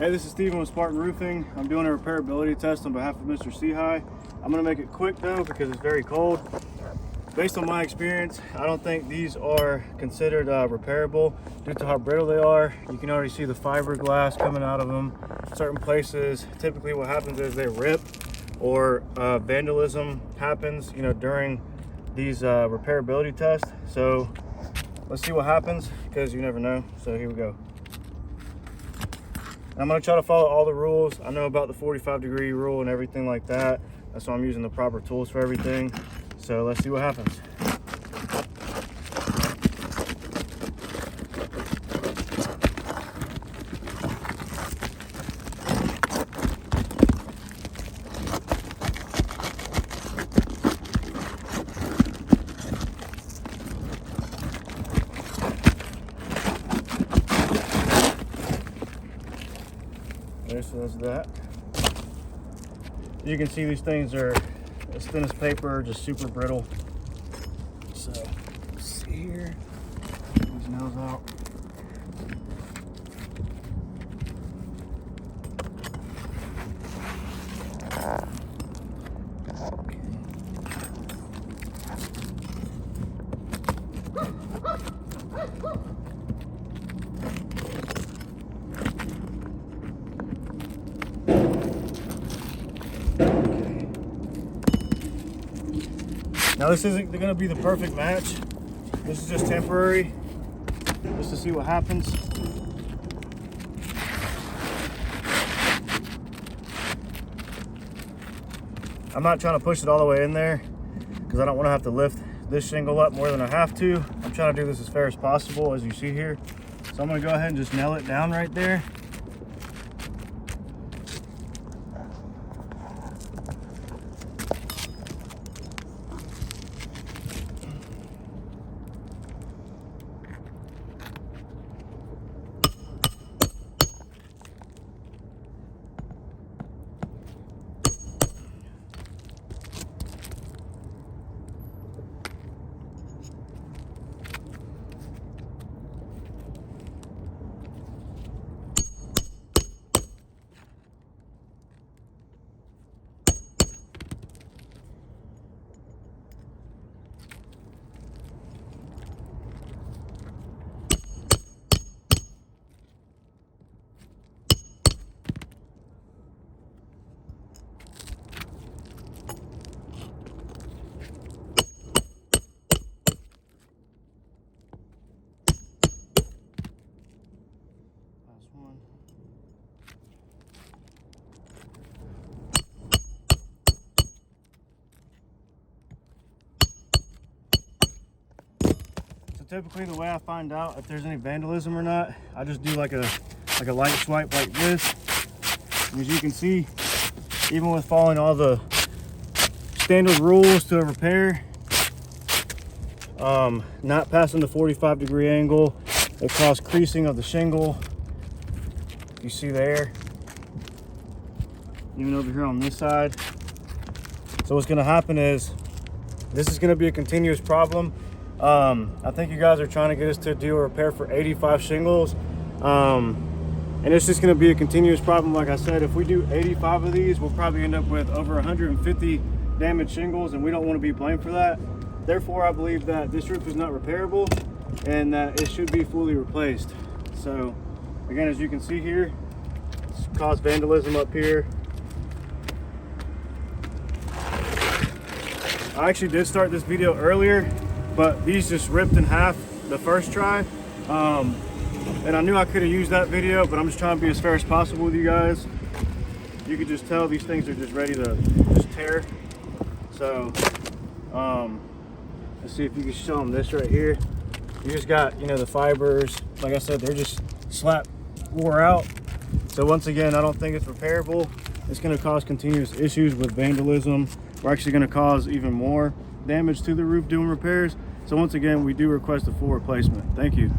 Hey, this is Steven with Spartan Roofing. I'm doing a repairability test on behalf of Mr. Seahigh. I'm gonna make it quick though because it's very cold. Based on my experience, I don't think these are considered repairable due to how brittle they are. You can already see the fiberglass coming out of them. Certain places, typically what happens is they rip or vandalism happens, during these repairability tests. So let's see what happens because you never know. So here we go. I'm going to try to follow all the rules. I know about the 45-degree rule and everything like that. That's why I'm using the proper tools for everything. So let's see what happens. Okay, so that's that. You can see these things are as thin as paper, just super brittle. So, let's see here. These nails out. Now this isn't going to be the perfect match. This is just temporary, just to see what happens. I'm not trying to push it all the way in there because I don't want to have to lift this shingle up more than I have to. I'm trying to do this as fair as possible, as you see here. So I'm going to go ahead and just nail it down right there. Typically the way I find out if there's any vandalism or not, I just do like a light swipe like this. And as you can see, even with following all the standard rules to a repair, not passing the 45-degree angle, it caused creasing of the shingle. You see there, even over here on this side. So what's gonna happen is, this is gonna be a continuous problem. I think you guys are trying to get us to do a repair for 85 shingles. And it's just going to be a continuous problem. Like I said, if we do 85 of these, we'll probably end up with over 150 damaged shingles, and we don't want to be blamed for that. Therefore, I believe that this roof is not repairable and that it should be fully replaced. So again, as you can see here, it's caused vandalism up here. I actually did start this video earlier, but these just ripped in half the first try. And I knew I could have used that video, but I'm just trying to be as fair as possible with you guys. You can just tell these things are just ready to just tear. So let's see if you can show them this right here. You just got, the fibers, like I said, they're just slap wore out. So once again, I don't think it's repairable. It's going to cause continuous issues with vandalism. We're actually going to cause even more damage to the roof doing repairs. So once again, we do request a full replacement. Thank you.